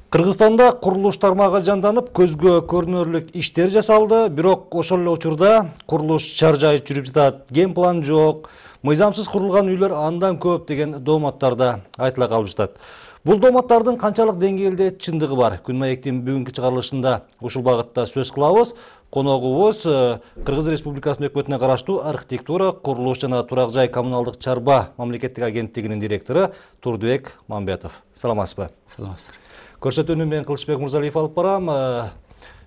Кыргызстанда курулуш тармагы жанданып, көзгө көрүнөрлүк иштер жасалды, бирок ошол эле учурда курулуш чаржай жүрүп жатат. Ген план жок, мыйзамсыз курулган үйлөр андан көп деген дооматтарда айтыла калышат. Бул дооматтардын канчалык деңгээлде чындыгы бар? Күн маектин бүгүнкү чыгарылышында ушул багытта сөз кылабыз. Коногубуз Кыргыз Республикасынын өкмөтүнө караштуу архитектура, курулуш жана турак жай коммуналдык чарба мамлекеттик агенттигинин директору Турдубек Мамбетов. Саламатсызбы? Саламатсыздар. Көрсөтүүнү мен Кылычбек Мырзалиев алып барам.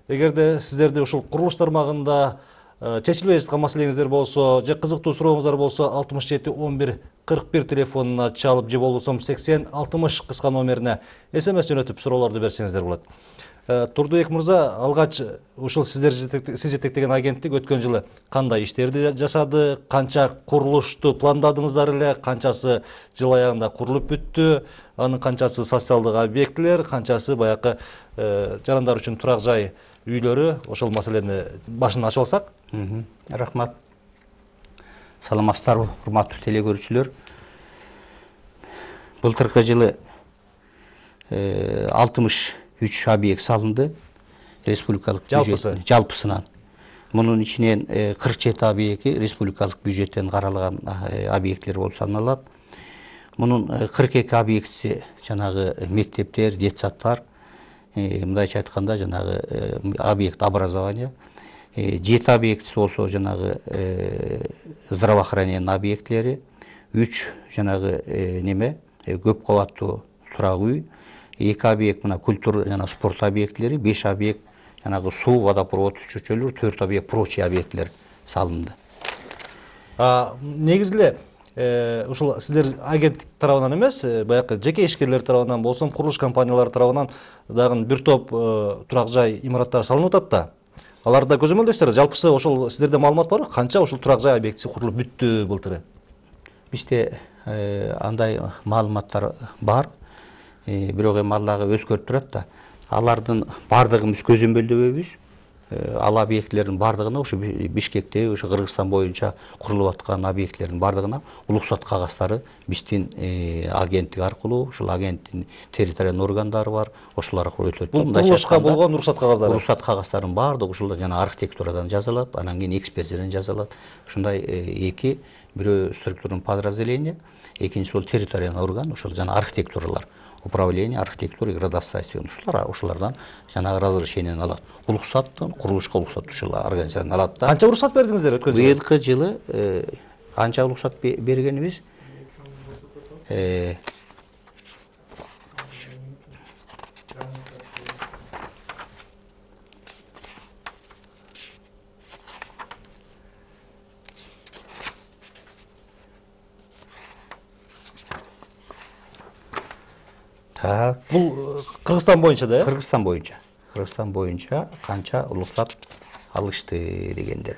Эгерде сиздерде ушул курулуш тармагында чечилбей жаткан маселеңиздер болсо, же кызыктуу сурооңуздар болсо, 67 11 41 телефонуна чалып, же болбосо 80 60 кыска номерине SMS жөнөтүп суроолорду берсеңиздер болот. Турдубек Мырза, алгач ушул сиз жетектеген агенттик өткөн жылы кандай иштерди жасады, канча курулушту пландадыңыздар эле, канчасы жыл аягында курулуп бүттү, анын канчасы социалдык объектилер, канчасы баягы жарандар үчүн турак жай үйлөрү, ошол маселени башын ачып алсак? Рахмат. Саламатсыздарбы, урматтуу телекөрүүчүлөр. Былтыркы жылы 63 объект салынды республикалык бюджет жалпысынан. Мунун ичинен 47 объекти республикалык бюджеттен каралган объекттер болуп саналат. Мунун 42 объектиси жанагы мектептер, детсадтар, мындайча айтканда жанагы объект образования. 7 объектиси болсо жанагы здравоохранениянын объектлери, 3 жанагы көп кабаттуу турак үй, 2 объект мына культура жана спорт объектлери, 5 объект жанагы суу, водопровод чөчөлөр, 4 объект прочий объектлер салынды. Негизги ушул сиздер агенттик тарабынан эмес, баягы жеке ишкерлер тарабынан болсо, курулуш компаниялары тарабынан дагы бир топ турак жай имараттар салынып атат да. Аларда көзөмөлдөйсүздөр, жалпысы ошол сиздерде маалымат барбы? Канча ушул турак жай объектиси курулуп бүттү былтыры? Бизде андай маалыматтар бар. Бирок эми аллага өзгөрүп турат да. Алардын бардыгын биз көзөмөлдөбөйбүз. Ал объектлердин бардыгына ушу Бишкекте, ушу Кыргызстан боюнча курулуп аткан объектлердин бардыгына уруксат кагыздары биздин агенттик аркылуу, ушул агенттиктин территориалдык органдары бар, ошолор аркылуу өтөт. Бул курулушка болгон уруксат кагаздары. Уруксат кагаздардын бардыгы ушул жана архитектурадан жазылат, анан кийин экспертизадан жазылат. Ушундай эки, бирөө структурный подразделение, экинчиси бул территориалдык орган, ошол жана архитектуралар. Управление архитектуры и градостроения ушулардан жанагы разрешениени алат. Уруксаттын, курулушка уруксат ушул организациядан алат да. Канча уруксат бердиңиздер өткөн жылы? Быйылкы жылы канча уруксат бергенибиз? Бул Кыргызстан боюнча да? Кыргызстан боюнча. Кыргызстан боюнча канча уруксат алышты дегендер.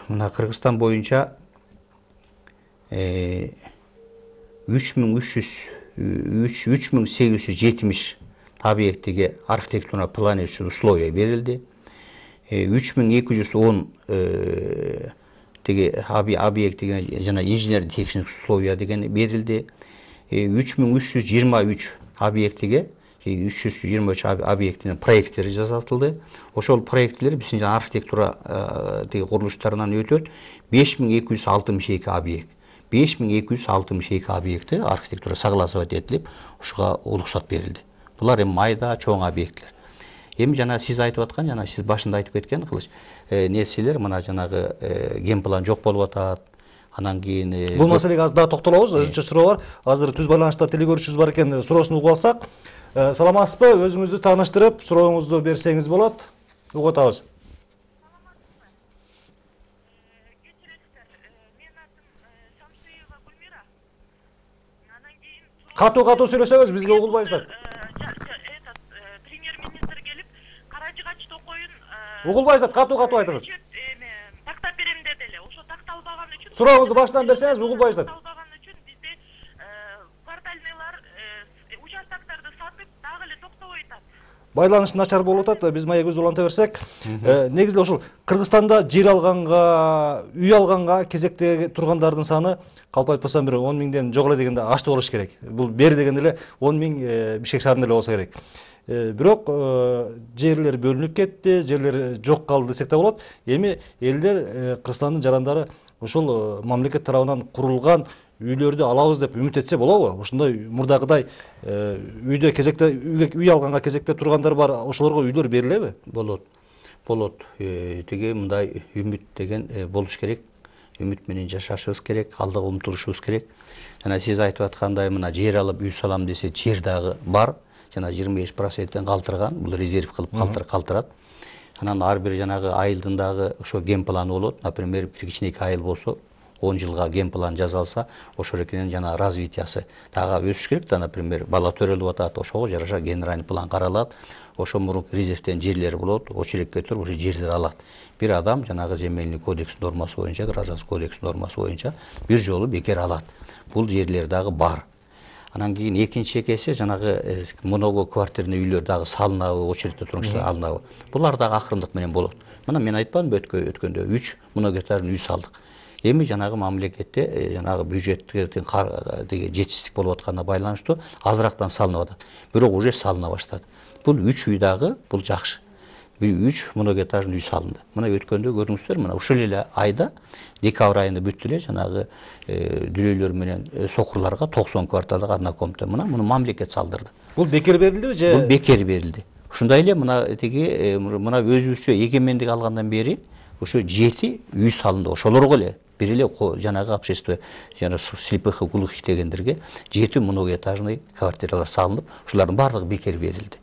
Мына Кыргызстан боюнча 3870 объектиге архитектура планировочный условия берилди. 3210 теге объектиге жана инженердик техник условия деген берилди. 3323 объектиге 323 объектинин проекттери жасатылды. Ошол проекттер биздин архитектура курулуштарынан өтөт. 5262 объект. 5262 объекти архитектура согласовать этилип, ушуга уруксат берилди. Булар эми майда, чоң объекттер. Эми жана сиз айтып аткан, жана сиз башында айтып кеткен Кылыч, нерселер мына жанагы ген план жок болуп атат. Анан кийин бул маселеге азыр дагы токтолобуз. Өзүнчө суроо бар. Азыр түз байланышта телегөрүүчүбүз бар экен, суроосун угуп алсак. Саламатсызбы? Өзүңүздү тааныштырып, сурооңузду берсеңиз болот. Угуп атабыз. Менин атым Шамшиева Гүлмира. Анан кийин Катуу сүйлөсөңүз, бизге угулбай жатат. Премьер-министр келип, Каражыгач Токоюн Угулбай жатат, катуу айтыңыз. тактап берем деди эле. Ошо такталбаган үчүн Сурооңузду башынан берсеңиз, угулбай жатат. Такталбаган үчүн бизде квартальныйлар участокторду сатып, дагы эле токтобой атат. Байланыш начар болуп атат. Биз маегибизди уланта берсек, негизде ошол Кыргызстанда жер алганга, үй алганга кезекте тургандардын саны калп айтпасам бир 10 миңден жок эле дегенде ашты болуш керек. Бул бери дегенде эле 10 миң Бишкек шаарында эле болсо керек. Бирок жерлер бөлүнүп кетти, жерлер жок калды десек да болот. Эми элдер Кыргызстандын жарандары ушул мамлекет тарабынан курулган үйлөрдү алабыз деп үмүт этсе болобу? Ушундай мурдагыдай үйдө кезекте үй алганга кезекте тургандар бар, ошолорго үйлөр берилеби? Болот. Теге мындай үмүт деген болуш керек. Үмүт менен жашашыбыз керек, алдыга умтулушубуз керек. Жана сиз айтып аткандай мына жер алып үй салам десе жер дагы бар. Жана 25%тен калтырган, бул резерв кылып калтырат. Анан ар бир жанагы айылдын дагы ошо ген планы болот. Например, кичинекей айыл болсо 10 жылга ген план жазалса, ошол экенин жана развитиясы дагы өсүш керек да, например, бала төрөлүп атат, ошого жараша генеральный план каралат. Ошо мурунку резервтен жерлер болот, очередке туруп ошо жерлер алат. Бир адам жанагы земельный кодекс нормасы боюнча, гражданский кодекс нормасы боюнча бир жолу бекер алат. Бул жерлер дагы бар. Анан кийин экинчи экеси жанагы много квартирный үйлөр дагы салынабы, очередте турган алынабы. Булар дагы акырындык менен болот. Мына мен айтпадымбы өткөндө 3 многоэтажный үй салдык. Эми жанагы мамлекетте жанагы бюджеттин жетишсиздик болуп атканына байланыштуу азырактан салынып атат. Бирок уже салына баштады. Бул 3 үй дагы бул жакшы. 3 многоэтажный үй салынды. Мына өткөндө көрдүңүздөр, мына ушул эле айда декабрь айында бүттү эле жанагы дүлөйлөр менен сокурларга 90 кварталдык однокомнатный. Муну мамлекет салдырды. Бул бекер берилдиби же? Бул бекер берилди. Ушундай эле мына өзүбүзчө эгемендик алгандан бери ошо 7 үй салынды. Ошолорго эле бир эле жанагы общество, жана слепых и глухих дегендерге 7 многоэтажный квартиралар салынып, ушулардын баардыгы бекер берилди.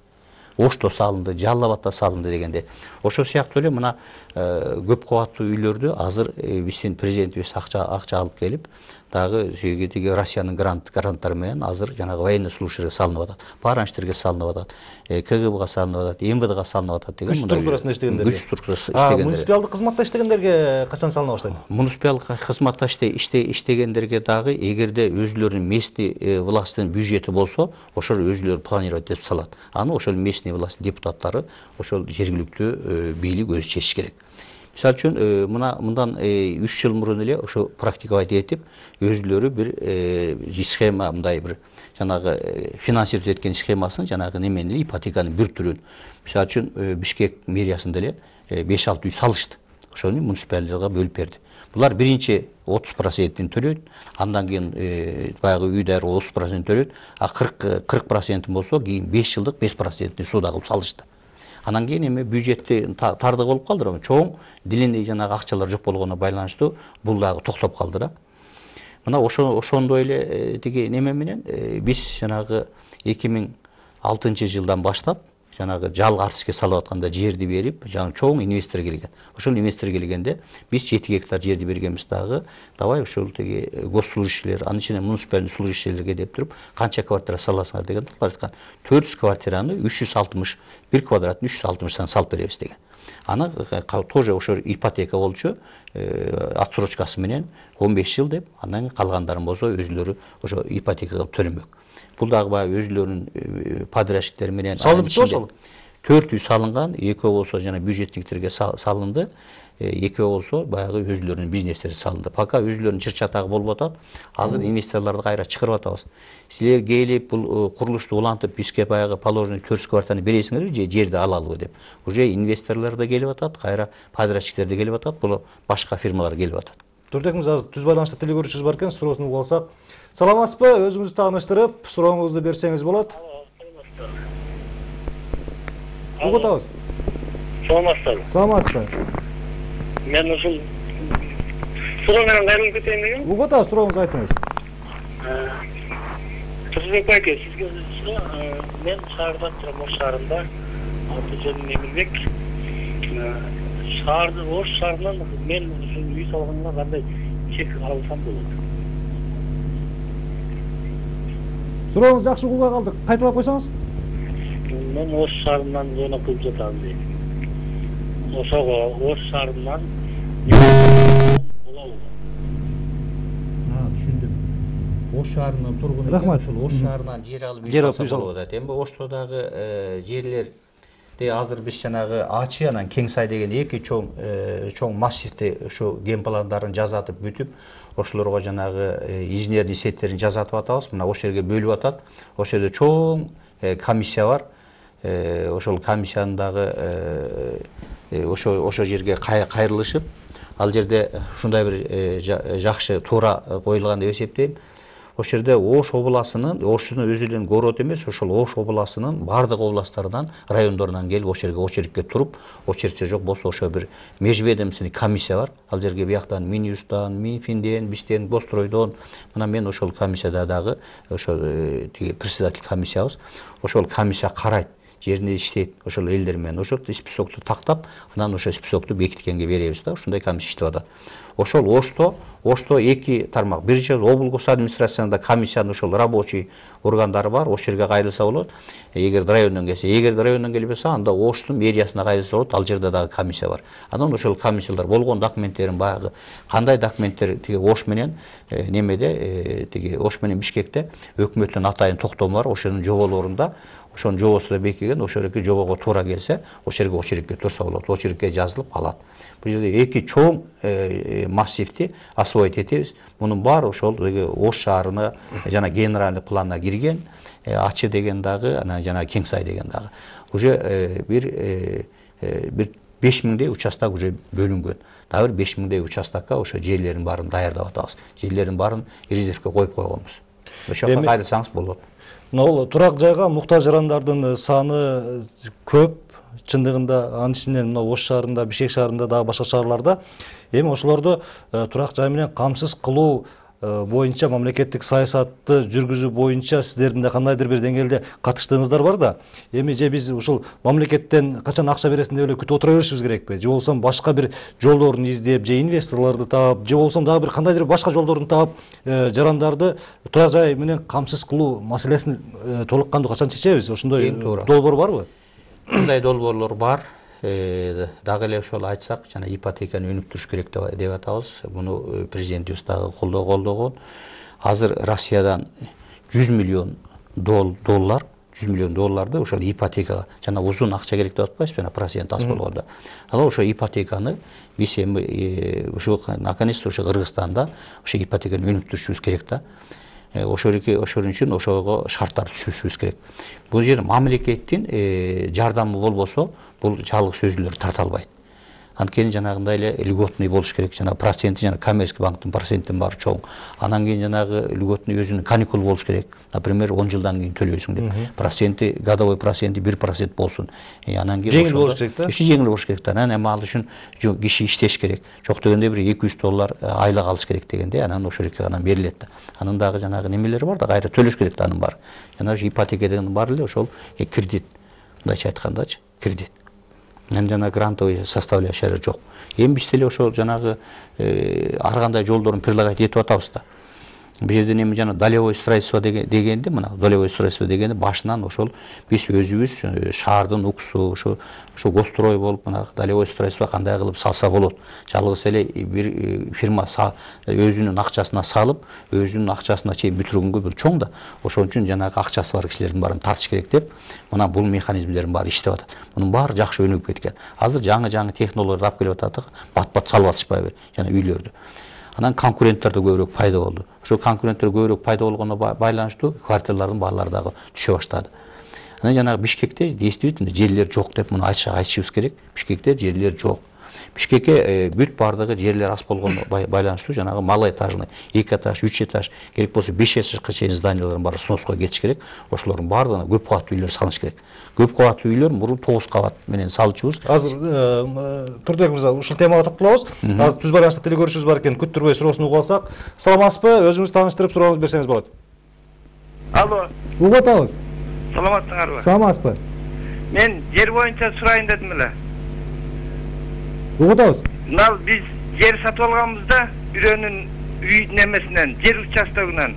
Ошто салынды, Жалал Абадта салынды дегенде. Ошо сыяктуу эле мына көп кабаттуу үйлөрдү азыр биздин президентибиз акча алып келип, дагы теги Россиянын гранттары менен азыр жанагы военный служащийлерге салынып атат, пограничтерге салынып атат, КГБга салынып атат, МВДга салынып атат деген. Күч структурасында иштегендерге. Күч структурасында иштегендерге. Муниципалдык кызматта иштегендерге качан салына баштайт? Муниципалдык кызматта иштегендерге дагы эгерде өзүлөрүнүн местный властынын бюджети болсо, ошол өзүлөрү планировать этип салат. Аны ошол местный власть депутаттары, ошол жергиликтүү бийлик өзү чечиш керек. Мисалы үчүн мындан 3 жыл мурун эле ошо практиковать этип өзүлөрү бир схема, мындай бир жанагы финансировать эткен схемасын, жанагы немени ипотеканын бир түрүн, мисалы үчүн Бишкек мэриясында эле 5-6 үй салышты. Ошону муниципалитетке бөлүп берди. Булар биринчи 30%-ин төлөйт, андан кийин баягы үйдөр 30% төлөйт, а 40% болсо кийин 5 жылдык 5%-ин сууда кылып салышты. Анан кийин эми бюджетти тардык болуп калды, чоң дилиндей жанагы акчалар жок болгонуна байланыштуу бул дагы токтоп калды да. Мына ошондой эле тиги неме менен биз жанагы 2006 жылдан баштап жанагы жалга артиске салып атканда жерди берип, жаңы чоң инвестор келген. Ошол инвестор келгенде биз 7 гектар жерди бергенбиз дагы, давай ошол теги госслужащийлер, анын ичинен муниципальный служащийлерге деп туруп, канча квартира саласыңар деген айткан. 400 квартираны 361 квадратын 360 салып беребиз деген. Аны тоже ошо ипотека болчу, отсрочкасы менен 15 жыл деп, андан калгандарын болсо өзүлөрү ошо ипотека кылып төлөмөк. Бул дагы баягы өзүлөрүнүн подрядчиктери менен салынып бүтү ошол. 4 үй салынган, 2 болсо жана бюджетниктерге салынды, 2 болсо баягы өзүлөрүнүн бизнестери салынды. Пока өзүлөрүнүн чыр-чатагы болуп атат, азыр инвесторлорду кайра чыгарып атабыз. Силер келип бул курулушту улантып бизге баягы положенный 400 квартираны бересиңерби же жерди алалыбы деп. Уже инвесторлор да келип атат, кайра подрядчиктер да келип атат, бул башка фирмалар келип атат. Төртөк мырза, азыр түз байланышта теле көрүүчүбүз бар экен, суроосун угуп алсак. Саламатсызбы? Өзүңүздү тааныштырып, сурооңузду берсеңиз болот. Угуп атабыз. Саламатсызбы? Саламатсызбы? Мен ушул суроо менен кайрылып кетейин дегем. Угуп атабыз, сурооңузду айтыңыз. Турсунбек байке, сизге мен шаардан турам, Ош шаарында, аты жөнүм Эмилбек. Ош шаарынан мен ушул үй салганга кандай чек алсам болот? Сурооңуз жакшы угууга калдык. Кайталап койсоңуз? Мен Ош шаарынан жана кылып жатам дейм. Ошого Ош шаарынан болобу? Түшүндүм. Ош шаарынын тургуну Рахмат. ошол Ош шаарынан жер алып Жер үй алып үй салса салып. болот. Эми Оштодагы жерлерде азыр биз жанагы Ачы анан Кеңсай деген эки чоң массивди ушу ген пландарын жасатып бүтүп, ошолорго жанагы инженер эсептерин жасатып атабыз. Мына ошол жерге бөлүп атат. Ошол жерде чоң комиссия бар. Ошол комиссиянын дагы ошол жерге кайрылышып, ал жерде ушундай бир жакшы туура коюлган деп эсептейм. Ошол жерде Ош областынын, Оштун өзү эле город эмес, ошол Ош областынын бардык областтарынан, райондорунан келип ошол жерге очередке туруп, очередче жок болсо ошо бир межведомственный комиссия бар. Ал жерге бияктан Минюстан, Минфинден, бизден, Гостройдон, мына мен ошол комиссияда дагы ошол председатель комиссиябыз. Ошол комиссия карайт, жеринде иштейт, ошол элдер менен ошол списокту тактап, анан ошол списокту бекиткенге беребиз да, ушундай комиссия иштеп атат. Ошол Ошто эки тармак. Биринчи облус гос администрациясында комиссиянын ошол рабочий органдары бар, ошол жерге кайрылса болот. Эгер райондон келсе, эгер райондон келбесе, анда Оштун мэриясына кайрылса болот, ал жерде дагы комиссия бар. Анан ошол комиссиялар болгон документтерин баягы кандай документтер тиги Ош менен немеде тиги Ош менен Бишкекте өкмөттүн атайын токтому бар, ошонун жоболорунда ошонун жобосу да бекиген, ошол эки жобого туура келсе, ошол очередке турса болот, очередке жазылып калат. Бул жерде эки чоң массивти освоить этебиз. Мунун баары ошол Ош шаарына жана генеральный планына кирген, Ачы деген дагы, анан жана Кеңсай деген дагы. Уже бир 5000дей участок уже бөлүнгөн. Дагы бир 5000дей участокко ошо жерлердин баарын даярдап атабыз. Жерлердин баарын резервке коюп койгонбуз. Ошого кайрылсаңыз болот. Мына турак жайга муктаж жарандардын саны көп. Чындыгында анын ичинен мына Ош шаарында, Бишкек шаарында дагы башка шаарларда эми ошолорду турак жай менен камсыз кылуу боюнча мамлекеттик саясатты жүргүзүү боюнча сиздердин да кандайдыр бир деңгээлде катыштыгыңыздар бар да. Эми же биз ушул мамлекеттен качан акча бересин деп эле күтүп отура беришибиз керекпи? Же болбосо башка бир жолдорун издеп, же инвесторлорду таап, же болбосо дагы бир кандайдыр башка жолдорун таап, жарандарды турак жай менен камсыз кылуу маселесин толук кандуу качан чечебиз? Ошондой долбоор барбы? Мындай долбоорлор бар. Дагы эле ошол айтсак, жана ипотеканы өнүктүрүш керек деп атабыз. Муну президентибиз дагы колдогон. Азыр Россиядан 100 миллион доллар, 100 миллион долларды ошол ипотекага, жана узун акча керек деп атпайсызбы, жана процент аз болгондо. Ала ошо ипотеканы биз эми ошо наконец-то ошо Кыргызстанда ошо ипотеканы өнүктүрүшүбүз керек да. Ошол үчүн ошого шарттар түзүшүбүз керек. Бул жер мамлекеттин жардамы болбосо, бул жалгыз өзүлөр тарта албайт. Анткени жанагындай эле льготный болуш керек, жана проценти, жана коммерческий банктын процентин баары чоң. Анан кийин жанагы льготный өзүнүн каникул болуш керек. Например, 10 жылдан кийин төлөйсүң деп. Проценти, годовой проценти 1% болсун. Анан кийин жеңил болуш керек да. Иши жеңил болуш керек да. Анан эми ал үчүн киши иштеш керек. Жок дегенде бир 200 доллар айлык алыш керек дегенде, анан ошол эки анан берилет да. Анын дагы жанагы немелери бар да, кайра төлөш керек да анын баары. Жана ипотека дегенин баары эле ошол кредит. Мындайча айткандачы, кредит. Анан жана грантовый составляющалар жок. Эми биз деле ошол жанагы ар кандай жолдорун предлагать этип атабыз да. Бул жерден эми жана долевое строительство дегенде, мына долевое строительство дегенде башынан ошол биз өзүбүз шаардын уксу, ошо Гострой болуп, мына долевое строительство кандай кылып салса болот. Жалгыз эле бир фирма өзүнүн акчасына салып, өзүнүн акчасына чейин бүтүргөнгө бул чоң да. Ошон үчүн жанагы акчасы бар кишилердин баарын тартыш керек деп, мына бул механизмдердин баары иштеп атат. Мунун баары жакшы өнүгүп кеткен. Азыр жаңы технологиялар алып келип атат, бат-бат салып атышпайбы жана үйлөрдү. Анан конкуренттер да көбүрөөк пайда болду. Ошол конкуренттер көбүрөөк пайда болгондо байланыштуу квартирлардын баалары дагы түшө баштады. Анан жанагы Бишкекте действительно жерлер жок деп муну айтышыбыз керек. Бишкекте жерлер жок. Бишкекке бүт бардыгы жерлер аз болгондо байланыштуу жанагы малоэтажный 2 этаж, 3 этаж, керек болсо 5 этажга чейин зданиялардын баары сноско кетиш керек. Ошолордун баардыгына көп кабаттуу үйлөр салыш керек. Көп кабаттуу үйлөр мурун 9 кабат менен салчубуз. Азыр Турдубек мырза, ушул темага токтолобуз. Азыр түз байланыштык теле көрүүчүбүз бар экен, күттүрбөй суроосун угуп алсак. Саламатсызбы? Өзүңүз тааныштырып сурооңузду берсеңиз болот. Алло. Угуп атабыз. Саламатсыңарбы? Саламатсызбы? Мен жер боюнча сурайын дедим эле. Угуп атабыз. Мына биз жер сатып алганбызда бирөөнүн үй немесинен, жер участогунан.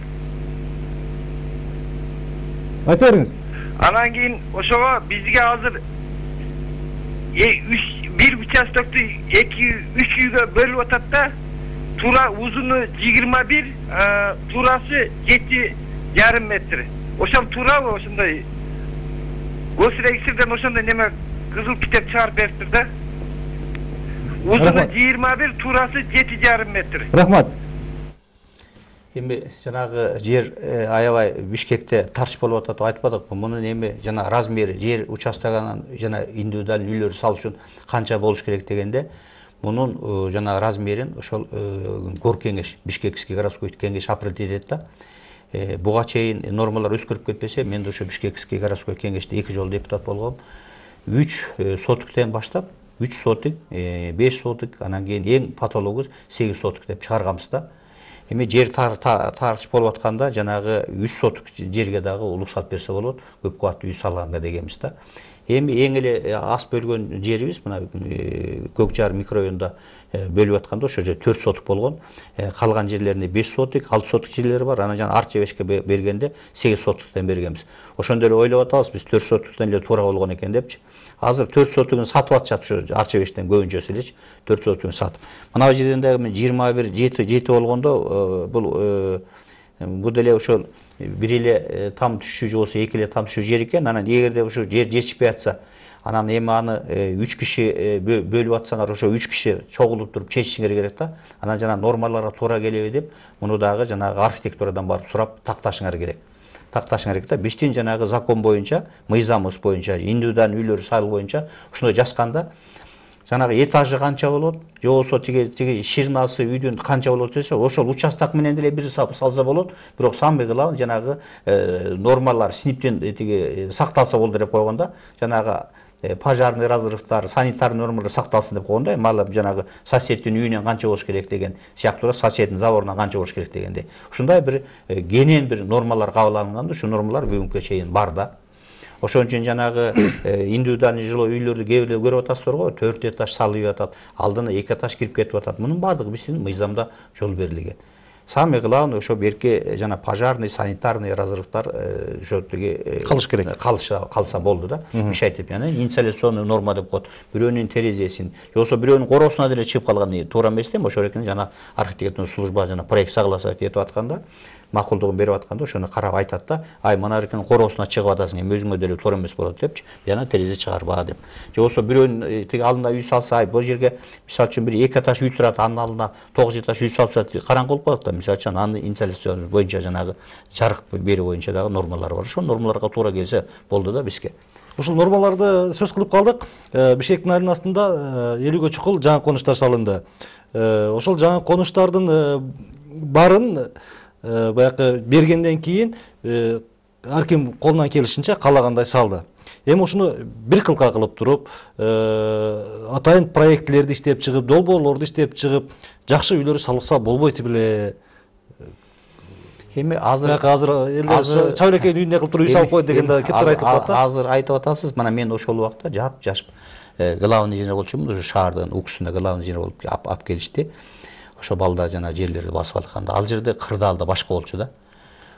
Айта бериңиз. Анан кийин ошого бизге азыр бир участокту 2-3 үйгө бөлүп атат да. Тура uzunu 21, turası 7,5 metre. Oşam tura oşunday. Osira ikisirden oşonday neme kızıl kitap çağırıp beriptir da. Uzunu 21, turası 7,5 metre. Rahmat. Эми жанагы жер аябай Бишкекте тарш болуп атат деп айтпадыкпы? Мунун эми жана размери, жер участогунан жана индивидуалдуу үйлөр салыш үчүн канча болуш керек дегенде, мунун жана размерин ошол гор кеңеш, Бишкекский городской кеңеш определить этет да. Буга чейин нормалар өзгөрүп кетпесе, мен да ошо Бишкекский городской кеңеште 2 жолу депутат болгом. 3 сотиктен баштап 3 сотик, 5 сотик, анан кийин эң патологу 8 сотик деп чыгарганбыз да. Эми жер тарыш болуп атканда жанагы 3 сотик жерге дагы уруксат берсе болот, көп кубаттуу үй салганга дегенбиз да. Эми эң эле аз бөлгөн жерибиз мына Көкжар микрорайонунда бөлүп атканда ошо жер 4 сотик болгон. Калган жерлеринде 5 сотик, 6 сотик жерлери бар. Анан жана Арчебешке бергенде 8 сотиктен бергенбиз. Ошондо эле ойлоп атабыз, биз 4 сотиктен эле туура болгон экен депчи. Азыр 4 сотигин сатып атышат ошо Арчебештен көбүнчөсү элечи. 4 сотигин сатып. Мына жерден дагы 21 7 болгондо бул деле ошол бир эле там түшүү же болсо 2 эле там түшүү жер экен. Анан эгерде ошо жер жетишпей атса, анан эми аны 3 киши бөлүп атсаңар, ошо 3 киши чогулуп туруп чечишиңер керек да. Анан жана нормаларга туура келеби деп, муну дагы жанагы архитектурадан барып сурап такташыңар керек. Такташыңар керек да. Биздин жанагы закон боюнча, мыйзамыбыз боюнча, индивидуалдуу үйлөр салуу боюнча ушуну жазганда жанагы этажы канча болот, же болсо тиги ширинасы үйдүн канча болот десе, ошол участок менен деле бир салса болот. Бирок самый главный жанагы нормалар синиптен тиги сакталса болду деп койгонда, жанагы пожарный разрывдар, санитарный нормалар сакталсын деп койгондой, малы жанагы соседтин үйүнөн канча болуш керек деген сыяктуу, соседтин заборунан канча болуш керек дегенде. Ушундай бир кенен бир нормалар кабыл алынганда, ушу нормалар бүгүнкү чейин бар да. Ошон үчүн жанагы индивидуальный жилой үйлөрдү кээ бирде көрүп атасыздар го, 4 этаж салып атат, алдына 2 этаж кирип кетип атат. Мунун баардыгы биздин мыйзамда жол берилген. Самый главный ошо берке жана пожарный, санитарный разрывдар ошо тиги Калыш керек. Калса болду да. Биш айтып, яна инсоляционный норма деп коет. Бирөөнүн терезесин, же болсо бирөөнүн коросуна деле чыгып калган туура эмес да, ошол экен жана архитектурный служба жана проект согласовать этип атканда, макулдугун берип атканда ошону карап айтат да, ай мына эркенин коросуна чыгып атасың, эми өзүңө деле туура эмес болот депчи, жана терезе чыгарба деп. Же болсо бирөөнүн тиги алдына үй салса, ай бул жерге мисалы үчүн бир 2 этаж үй турат, анын алдына 9 этаж үй салса караңгы болуп калат да. Мисалы үчүн аны инсоляция боюнча жанагы жарык берүү боюнча дагы нормалар бар. Ошол нормаларга туура келсе болду да бизге. Ушул нормаларды сөз кылып калдык. Бишкектин арнасында 50 чукул жаңы конуштар салынды. Ошол жаңы конуштардын барын баягы бергенден кийин ар ким колунан келишинче каалагандай салды. Эми ушуну бир кылка кылып туруп, атайын проектлерди иштеп чыгып, долбоорлорду иштеп чыгып, жакшы үйлөр салса болбойт беле? Эми азыр Чабылекейдин үйүнө кылып туруп үй салып койду деген да кептер айтылып атат. Азыр айтып атасыз, мына мен ошол убакта жашып главный инженер болчумун, уже шаардын уксунда главный инженер болуп алып келишти. Ошо балдар жана жерлерди басып атканда, ал жерде кырдаалда башка болчу да.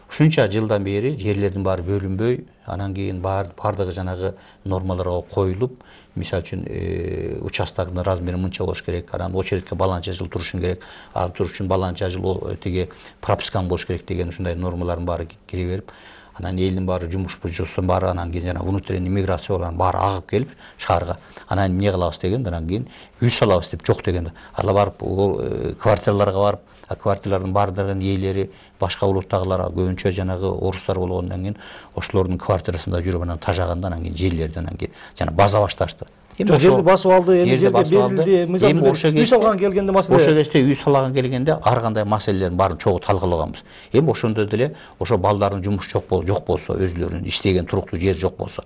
Ушунча жылдан бери жерлердин баары бөлүнбөй, анан кийин баардыгы жанагы нормаларга коюлуп, мисалы үчүн участоктун размери мынча болуш керек, анан очередке баланча жыл турушун керек, ал туруш үчүн баланча жыл тиги пропискан болуш керек деген ушундай нормалардын баары кире берип, анан элдин баары жумуштун баары анан кийин жана внутренний миграциялардын баары агып келип шаарга, анан эмне кылабыз дегенде, анан кийин үй салабыз деп жок дегенде, алар барып квартираларга барып, квартиралардын баардыгынын ээлери башка улуттагылар көбүнчө жанагы орустар болгондон кийин ошолордун квартирасында жүрүп анан тажаганда, анан кийин жерлерди анан кийин жана база башташты. Жерди басып алды, эми жерге берилди, мыйзам үй салган келгенде маселе. Ошол кезде үй салган келгенде ар кандай маселелердин баарын чогуу талкуулаганбыз. Эми ошондо деле ошо балдардын жумуш жок болсо, өзүлөрүнүн иштеген туруктуу жери жок болсо,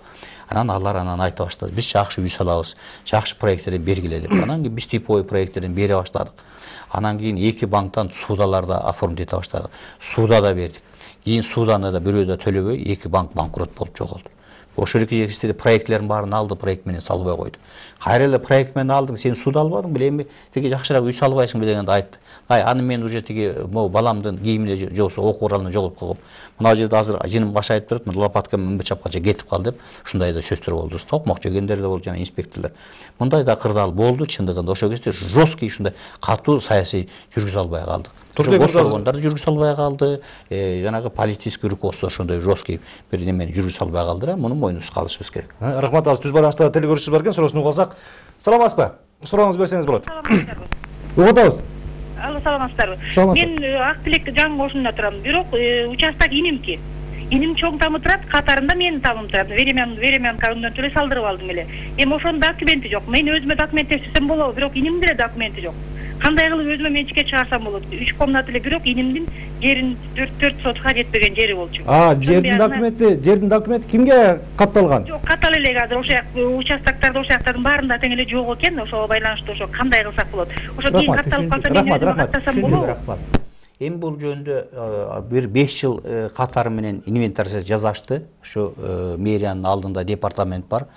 анан алар айта баштады, биз жакшы үй салабыз, жакшы проекттерди бергиле деп. Анан кийин биз типовой проекттерин бере баштадык. Анан кийин 2 банктан судаларда оформить ете баштадык. Суда да бердик. Кийин суданы да бирөө да төлөбөй 2 банк банкрот болуп жоголду. Ошол эки жерде проектлерин баарын алды, проект менен салбай койду. Кайра эле проект менен алдың, сен сууду албадың беле, эми тиги жакшыраак үй салбайсың дегенди айтты. Аны мен уже тиги могу баламдын кийимине жоксо окуу куралына жогуп койгом. Мына жерде азыр жиным кашайып турат, мына лопатка мынбы чапкача кетип кал деп, ушундай да сөздөр болду. Токмок жегендер да болду, жана инспекторлор. Мындай да кырдаал болду, чындыгында ошол кезде жесткий ушундай катуу саясий жүргүзө албай калдык. Бошторгондар жүргүзө албай калды, жанагы полицейский руководство ошондой жесткий бир немени жүргүзө албай калды, муну мойнубуз калышыбыз керек. Рахмат, азыр түз байланышта телекөрүүчүбүз бар экен, суроосун угасак. Саламатсызбы? Сурооңузду берсеңиз болот. Угатабыз. Алло, саламатсыздарбы? Мен Актилек жаңы ошунда турам. Бирок участок инимки. Иним чоң тамы турат, катарында менин тамым турат. Веремянка өндөн төлөй салдырып алдым эле. Эми ошонун документи жок. Мен өзүмө документ тепсем болобу, бирок инимдин деле документи жок. Кандай кылып өзүмө менчикке чыгарсам болот? 3 комнат эле, бирок инимдин жерин 4 сотка жетпеген жери болчу. Жердин документи кимге катталган? Жок, каттала элек азыр ошо участоктордо ошояктардын баарында тең эле жок экен, ошого байланыштуу ошо кандай кылсак болот? Ошо кийин катталып калса мен өзүмө каттасам болобу? Эми бул жөнүндө бир 5 жыл катары менен инвентаризация жасашты. Ошо мэриянын алдында департамент бар.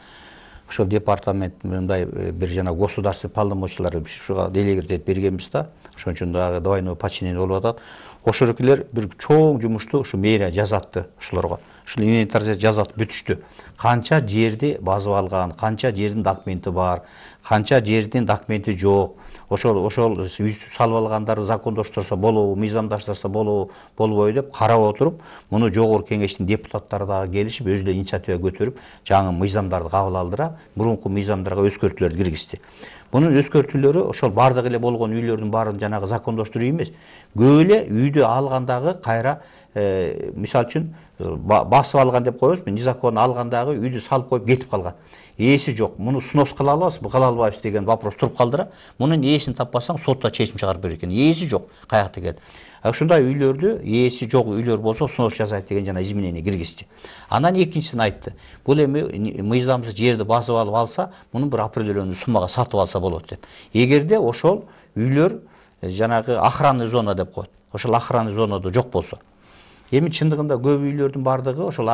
Ошол департамент мындай бир жана государственный полномочиялар ушуга делегировать бергенбиз да. Ошон үчүн дагы двойное подчинение болуп атат. Ошол экилер бир чоң жумушту ушу мэрия жасатты ушуларга. Ушул инвентаризация жасатып бүтүштү. Канча жерди базып алган, канча жердин документи бар, канча жердин документи жок. Ошол үй салып алгандарды закондоштурса болобу, мыйзамдаштырса болобу, болбойбу деп карап отуруп, муну жогорку кеңештин депутаттары дагы келишип, өзүлөр инициатива көтөрүп, жаңы мыйзамдарды кабыл алдыра, мурунку мыйзамдарга өзгөртүүлөрдү киргизди. Мунун өзгөртүүлөрү ошол бардык эле болгон үйлөрдүн баарын жанагы закондоштуруу эмес, көп эле үйдү алгандагы кайра мисалы үчүн басып алган деп коебуз, незаконно алгандагы үйдү салып коюп кетип калган. Ээси жок. Муну снос кыла алабызбы, кыла албайбыз деген вопрос туруп калдыра. Мунун ээсин таппасаң, сотто чечим чыгарып берет экен. Ээси жок. Каякта экен. Ушундай үйлөрдү ээси жок үйлөр болсо снос жасайт деген жана изменение киргизди. Анан экинчисин айтты. Бул эми мыйзамсыз жерди басып алып алса, муну бир определенный суммага сатып алса болот деп. Эгерде ошол үйлөр жанагы охранный зона деп коет. Ошол охранный зонада жок болсо. Эми чындыгында көп үйлөрдүн бардыгы ошол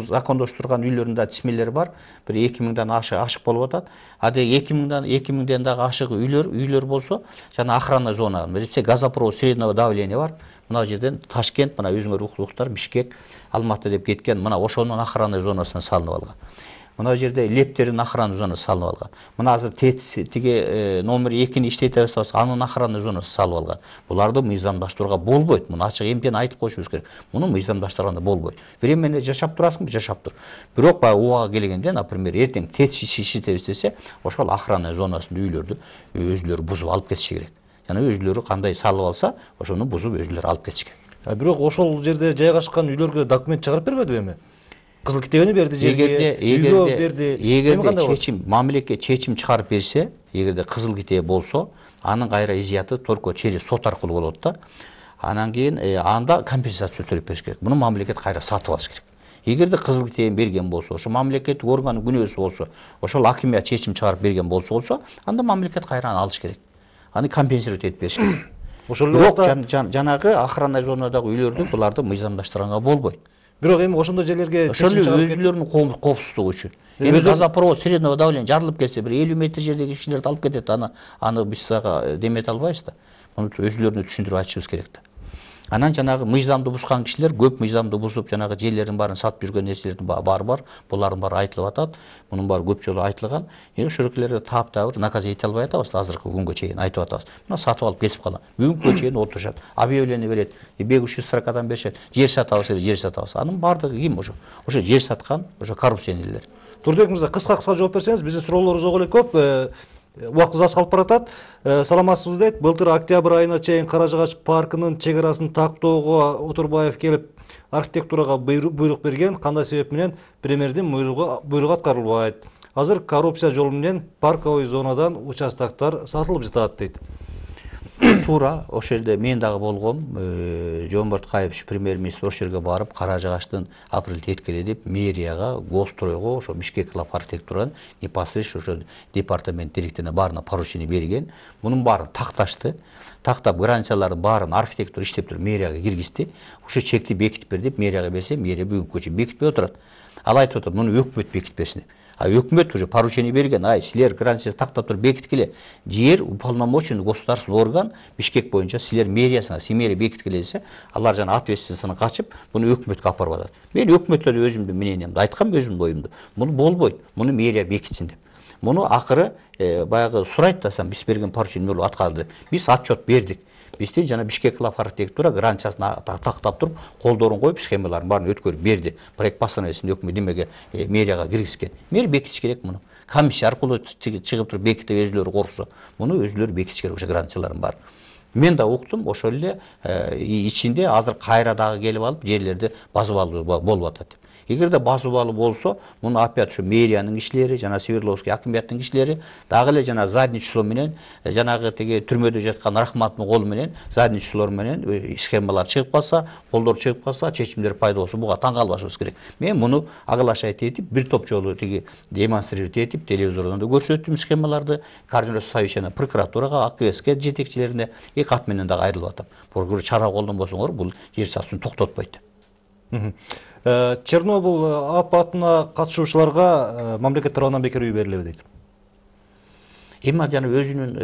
закондоштурган үйлөрүндө тизмелер бар. Бир 2000ден ашык болуп атат. А де 2000ден дагы ашык үйлөр болсо, жана охранный зона. Мисалы газопровод среднего давления бар. Мына жерден Ташкент, мына өзүңөр уктар, Бишкек, Алматы деп кеткен, мына ошонун охранный зонасына салынып алган. Мына жерде Лептердин охранный зонасы салынып алган. Мына азыр тиги номер 2-ни иштете баштаса, анын охранный зонасы салып алган. Буларды мыйзамдаштырууга болбойт. Муну ачык эмтен айтып коюшубуз керек. Муну мыйзамдаштырганда болбойт. Временно жашап турасыңбы, жашап тур. Бирок баягы убага келгенде, например, эртең ТЭЦ иштетебиз десе, ошол охранный зонасында үйлөрдү өзүлөрү бузуп алып кетиши керек. Жана өзүлөрү кандай салып алса, ошону бузуп өзүлөрү алып кетиши керек. Бирок ошол жерде жайгашкан үйлөргө документ чыгарып бербедиби эми? Кызыл китебени берди жерге, үйгө берди. Эгерде чечим, мамлекет чечим чыгарып берсе, эгерде кызыл китеп болсо, анын кайра изяты только через сот аркылуу болот да. Анан кийин анда компенсация төлөп бериш керек. Муну мамлекет кайра сатып алыш керек. Эгерде кызыл китебин берген болсо, ошо мамлекеттик органдын күнөөсү болсо, ошол акимият чечим чыгарып берген болсо, анда мамлекет кайра аны алыш керек. Аны компенсировать этип бериш керек. Ошол жанагы охранный зонадагы үйлөрдү буларды мыйзамдаштырганга болбойт. Бирок эми ошондой жерлерге чечим чыгарып өзүлөрүнүн коопсуздугу үчүн. Эми газопровод среднего давления жарылып кетсе, бир 50 метр жердеги кишилерди алып кетет, аны биз сага демете албайбыз да. Муну өзүлөрүнө түшүндүрүп айтышыбыз керек да. Анан жанагы мыйзамды бузган кишилер көп мыйзамды бузуп, жанагы жерлердин баарын сатып жүргөн нерселердин бар. Булардын баары айтылып атат. Мунун баары көп жолу айтылган. Ошол экилерге таап-таап наказать эте албай атабыз, азыркы күнгө чейин айтып атабыз. Мына сатып алып кетип калган. Бүгүнкү чейин отурушат. Объявление берет. Бегущий строkadan беришет. Жер сатабыз, жер сатабыз. Анын баардыгы ким ошо? Ошо жер саткан, ошо коррупционерлер. Турдубек мырза, кыска жооп берсеңиз, биздин суроолорубуз ого эле көп. Убактыбыз аз калып баратат. Саламатсызбы дейт. Былтыр октябрь айына чейин Каражыгач паркынын чек арасын тактоого Отурбаев келип архитектурага буйрук берген. Кандай себеп менен премьердин буйругу аткарылбайт? Азыр коррупция жолу менен парковый зонадан участоктор сатылып жатат дейт. Туура, ошол жерде мен дагы болгом. Жоомбарт Кайыпов премьер-министр ошол жерге барып, Каражыгачтын апрелде эткеле деп мэрияга, Гостройго, ошо Бишкек клаб архитектуранын непосредственно ошо департамент директоруна баарына поручение берген. Мунун баарын такташты. Тактап границалардын баарын архитектор иштеп туруп мэрияга киргизди. Ошо чекти бекитип бер деп мэрияга берсе, мэрия бүгүнкү чейин бекитпей отурат. Ал айтып отыр, муну өкмөт бекитпесин. Өкмөт уже поручение берген, силер границасы тактап туруп бекиткиле. Жер уполномоченный государственный орган Бишкек боюнча силер мэриясына, мэрия бекиткиле десе, алар жана ответственностьтан качып, муну өкмөткө алып атат. Мен өкмөттө өзүмдүн мнениямды айткам, өзүмдүн оюмду. Муну болбойт, муну мэрия бекитсин деп. Муну акыры баягы сурайт да, биз берген поручение аткарды. Биз отчет бердик. Биздин жана Бишкек Лав архитектура границасын тактап туруп, колдорун коюп, схемаларын баарын өткөрүп берди. Проект постановлениесин өкмөт демеге мэрияга киргизген. Мэр бекитиш керек муну. Комиссия аркылуу чыгып туруп бекитип өзүлөрү корксо, муну өзүлөрү бекитиш керек ошо границаларын бар. Мен да уктум, ошол эле ичинде азыр кайра дагы келип алып, жерлерди басып алуу болуп атат деп. Эгерде басып алуу болсо, муну опять ушу мэриянын кишилери, жана Свердловский акиматтын кишилери, дагы эле жана задний число менен, жанагы теге түрмөдө жаткан Рахматтын колу менен, задний число менен схемалар чыгып калса, колдор чыгып калса, чечимдер пайда болсо, буга таң калбашыбыз керек. Мен муну оглашать этип, бир топ жолу теге демонстрировать этип, телевизордон да көрсөттүм схемаларды, координация совещания прокуратурага, АКСке жетекчилерине кат менен дагы айрылып атам. Бул чара колдонбосоңор, бул жер сатышын токтотпойт. Чернобыль апатына катышуучуларга мамлекет тарабынан бекер үй берилеби дейт. Эми жана өзүнүн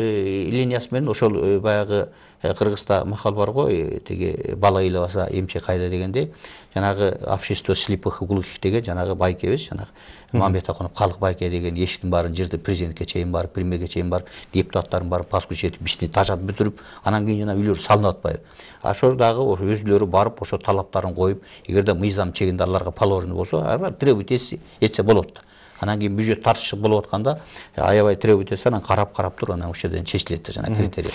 линиясы менен ошол баягы Кыргызда макал бар го, теге бала ыйлабаса эмче кайда дегенде, жанагы общество слепых и глухих деген жанагы байке эмес, жанагы Мамбет Акунов калк байке деген эшиктин баарын жерде президентке чейин барып, премьерге чейин барып, депутаттарын барып паспорт этип, биштин тажатып бүтүрүп, анан кийин жана үйлөр салынып атпайбы. Ошол дагы өзүлөрү барып, ошо талаптарын коюп, эгерде мыйзам чегинде аларга положено болсо, требовать этсе болот. Анан кийин бюджет тартыш болуп атканда, аябай требовать этсе, анан карап туруп, анан ошол жерден чечилет жана критерий.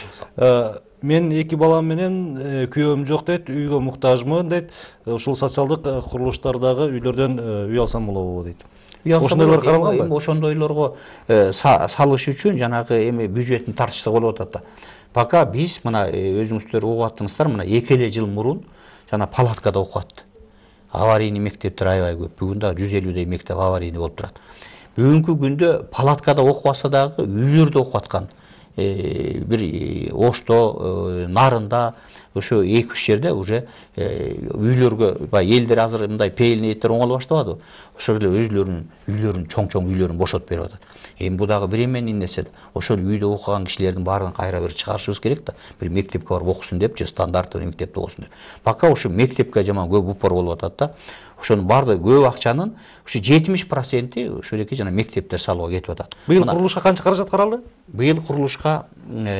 Мен 2 балам менен күйөөм жок дейт, үйгө муктажмын дейт. Ушул социалдык курулуштардагы үйлөрдөн үй алсам болобу дейт. Ошондойлор каралганбы? Ошондойлорго салыш үчүн жанагы эми бюджеттин тартыштыгы болуп атат да. Пока биз мына өзүңүздөр угуп аттыңыздар, мына 2 эле жыл мурун жана палаткада окуп атты. Аварийный мектептер аябай көп. Бүгүн да 150дей мектеп аварийный болуп турат. Бүгүнкү күндө палаткада окубаса дагы үйлөрдө окуп аткан бир Ошто, Нарында, ошо 2-3 жерде уже үйлөргө элдер азыр мындай пейилнеттер оңоло баштабады. Ошол эле өзүлөрүнүн үйлөрүн, чоң-чоң үйлөрүн бошотуп берип атат. Эми бу дагы временный нерсе. Ошол үйдө окуган кишилердин баарын кайра бир чыгарышыбыз керек да. Бир мектепке барып окусун деп, же стандарттуу мектепте окусун деп. Пока ошо мектепке жаман көп упор болуп атат да. Ошонун баардыгы көп акчанын ушу 70% ошолеки жана мектептер салууга кетип атат. Быйыл курулушка канча каражат каралды? Быйыл курулушка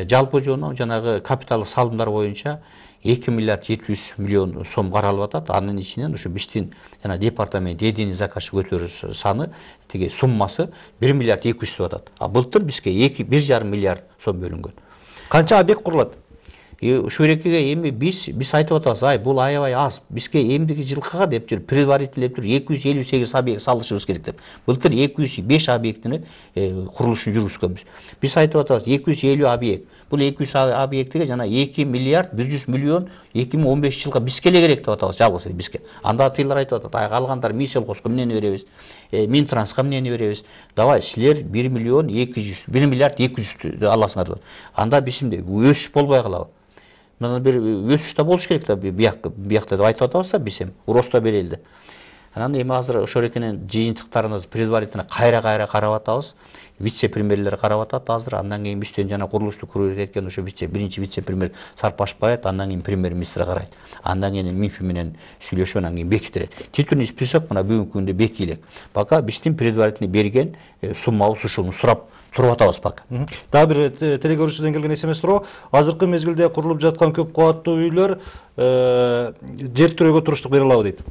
жалпы жоно жанагы капиталдык салымдар боюнча 2 миллиард 700 миллион сом каралып атат. Анын ичинен ушу биздин жана департамент единый заказ көтөрүү саны теге суммасы 1 миллиард 200 деп атат. А былтыр бизге 1,5 миллиард сом бөлүнгөн. Канча объект курулат? Ушул эркеге эми биз айтып атабыз, бул аябай аз. Бизге эмдиги жылкыга деп жүр, предварительно деп тур 258 объект салышыбыз керек деп. Былтыр 205 объектини курулушун жүргүзгөнбүз. Биз айтып атабыз 250 объект. Бул 200 объектиге жана 2 миллиард 100 миллион 2015 жылга бизге эле керек деп атабыз, жалгыз бизге. Анда тыйлар айтып атат, калгандар Миселхозго эмнени беребиз, Минтрансқа эмнени беребиз. Давай силер 1 миллиард 200 аласыңар деп. Анда бизимде өсүш болбой калабы. Мына бир өсүш да болуш керек да, биякта деп айтып атабыз да, биз эми роста берели да. Анан эми азыр ошол экенен жыйынтыктарыбыз предварительно кайра карап атабыз. Вице-премьерлер карап атат азыр, андан кийин бизден жана курулушту көрүп эткен ошо биринчи вице-премьер Сарпашев барат, андан кийин премьер-министр карайт. Андан кийин Минфин менен сүйлөшүп, андан кийин бекитилет. Титульный список мына бүгүнкү күндө бекилет. Пока биздин предварительно берген суммабыз ушуну сурап туруп атабыз пока. Дагы бир телекөрүүчүдөн келген SMS суроо. Азыркы мезгилде курулуп жаткан көп кубаттуу үйлөр жер түрөөгө туруштук бере алабы дейт.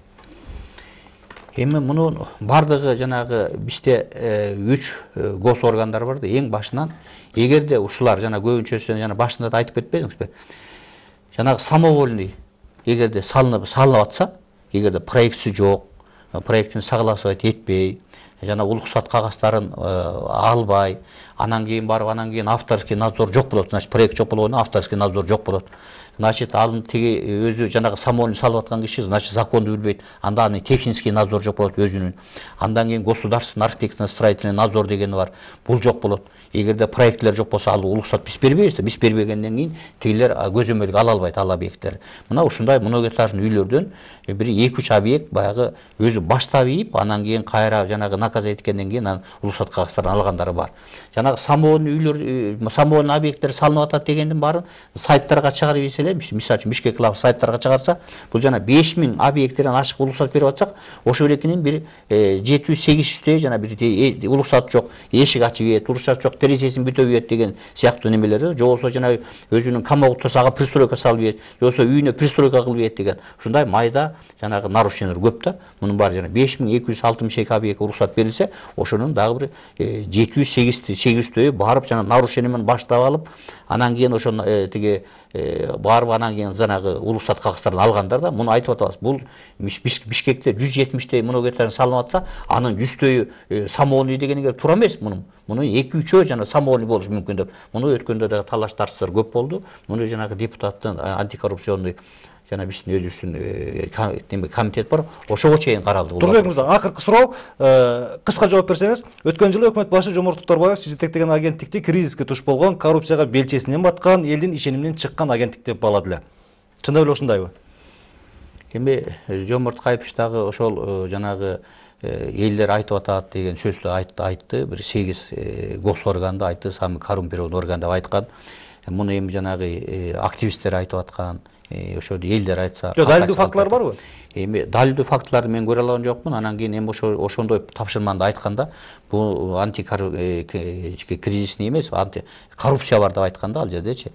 Эми муну бардыгы жанагы бизде 3 гос органдар бар да, эң башынан эгерде ушулар жана көбүнчөсү жана башында да айтып кетпедиңизби? Жанагы самовольный эгерде салынып атса, эгерде проектси жок, проектин согласовать этпей, жана уруксат кагаздарын албай, Анан кийин барып, анан кийин авторский надзор жок болот. Значит, проект жок болгондо авторский надзор жок болот. Значит, алын тиги өзү жанагы самолны салып аткан киши, значит, законду билбейт. Анда анын технический надзор жок болот өзүнүн. Андан кийин государственный архитектурно-строительный надзор дегени бар. Бул жок болот. Эгерде проекттер жок болсо, ал уруксат биз бербейбиз да. Биз бербегенден кийин тигилер көзөмөлгө ала албайт ал объекттер. Мына ушундай многоэтажный үйлөрдөн бир 2-3 объект баягы өзү баштап ийип, анан кийин кайра жанагы наказ эткенден кийин анан уруксат кагыздарын алгандары бар. Жанагы самоонный үйлөр, самоонный объекттер салынып атат дегендин баарын сайттарга чыгарып ийсе эле, мисалы үчүн Бишкек Клаб сайттарга чыгарса, бул жана 5000 объекттерден ашык уруксат берип атсак, ошо элекинин бир 700-800 жана бир уруксат жок, эшик ачып ийет, уруксат жок, терезесин бүтөп ийет деген сыяктуу немелер, же болбосо жанагы өзүнүн камагы тосага пристройка салып ийет, же болбосо үйүнө пристройка кылып ийет деген ушундай майда жанагы нарушениялар көп да. Мунун баары жана 5262 объект уруксат берилсе, ошонун дагы бир 700-800 барып жана нарушение менен баштап алып, анан кийин ошон тиги барып анан кийин жанагы уруксат кагыздарын алгандар да. Муну айтып атабыз. Бул Бишкекте 170 многоэтажный салынып атса, анын 100 самоонный деген эгер туура эмес муну. Муну 2-3 жана самоонный болушу мүмкүн деп. Муну өткөндө да талаш тартыштар көп болду. Муну жанагы депутаттын антикоррупционный жана биздин өзүбүздүн комитет бар, ошого чейин каралды. Турбек мырза, акыркы суроо, кыска жооп берсеңиз. Өткөн жылы өкмөт башы Жоморт Тоторбаев сиз жетектеген агенттикти кризиске туш болгон, коррупцияга белчесинен баткан, элдин ишениминен чыккан агенттик деп баалады эле. Чындап эле ошондайбы? Эми Жоморт Кайпыш дагы ошол жанагы элдер айтып атат деген сөздү айтты. Бир 8 госорганды айтты, самый коррумпированный орган деп айткан. Муну эми жанагы активисттер айтып аткан. Ошо элдер айтса. Далилдүү фактылар барбы? Эми далилдүү фактыларды мен көрө алган жокмун. Анан кийин эми ошондой тапшырманы айтканда, бул кризисный эмес, коррупция бар деп айтканда ал жердечи.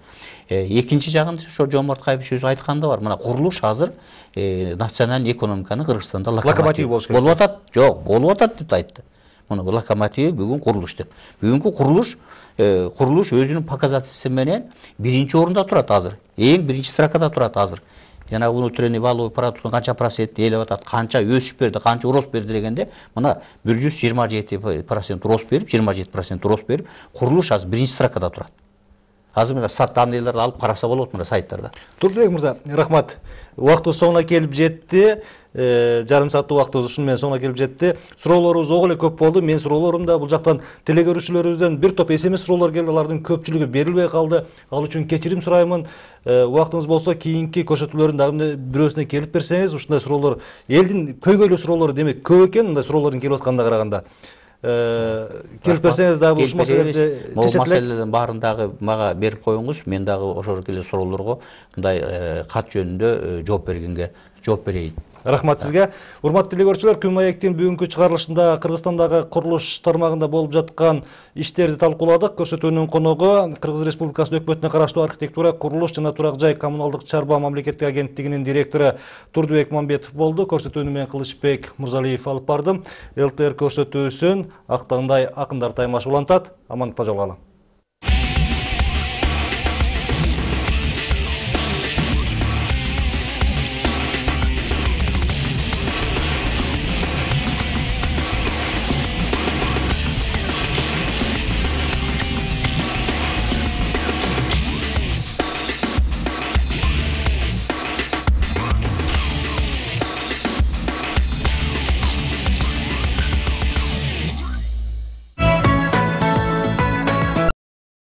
Экинчи жагында ошо Жоморт Кайпыш өзү айтканда бар. Мына курулуш азыр национальный экономиканы Кыргызстанда локомотив болуш керек. Болуп атат, жок, болуп атат деп айтты. Муну локомотив бүгүн курулуш деп. Бүгүнкү курулуш өзүнүн показательси менен биринчи орунда турат азыр. Эң биринчи строкада турат азыр. Жана внутренний валовый продукттун канча процент элеп атат, канча өсүп берди, канча рост берди дегенде, мына 127% рост берип, 27% рост берип, курулуш азыр биринчи строкада турат. Азыр мына данныйларды алып караса болот мына сайттарда. Турбек мырза, рахмат. Убактыбыз соңуна келип жетти. Жарым сааттык убактыбыз ушуну менен соңуна келип жетти. Суроолорубуз ого эле көп болду. Мен суроолорум да бул жактан телегөрүүчүлөрүбүздөн бир топ SMS суроолор келди. Алардын көпчүлүгү берилбей калды. Ал үчүн кечирим сураймын. Убактыңыз болсо кийинки көрсөтүүлөрдүн дагы бирөөсүнө келип берсеңиз, ушундай суроолор элдин көйгөйлүү суроолору демек көп экен, мындай суроолордун келип атканына караганда. Келип берсеңиз дагы бул маселелерди чечет элек. Маселелердин баарын дагы мага берип коюңуз. Мен дагы ошол эле суроолорго мындай кат жөнүндө жооп берейин. Рахмат сизге. Урматтуу телегөрүүчүлөр, Күн маектин бүгүнкү чыгарылышында Кыргызстандагы курулуш тармагында болуп жаткан иштерди талкууладык. Көрсөтүүнүн коногу Кыргыз Республикасы өкмөтүнө караштуу архитектура, курулуш жана турак жай коммуналдык чарба мамлекеттик агенттигинин директору Турдубек Мамбетов болду. Көрсөтүүнү мен Кылычбек Мырзалиев алып бардым. ЛТР көрсөтүүсүн Актандай акындар таймашы улантат. Амандыкта жолугалы.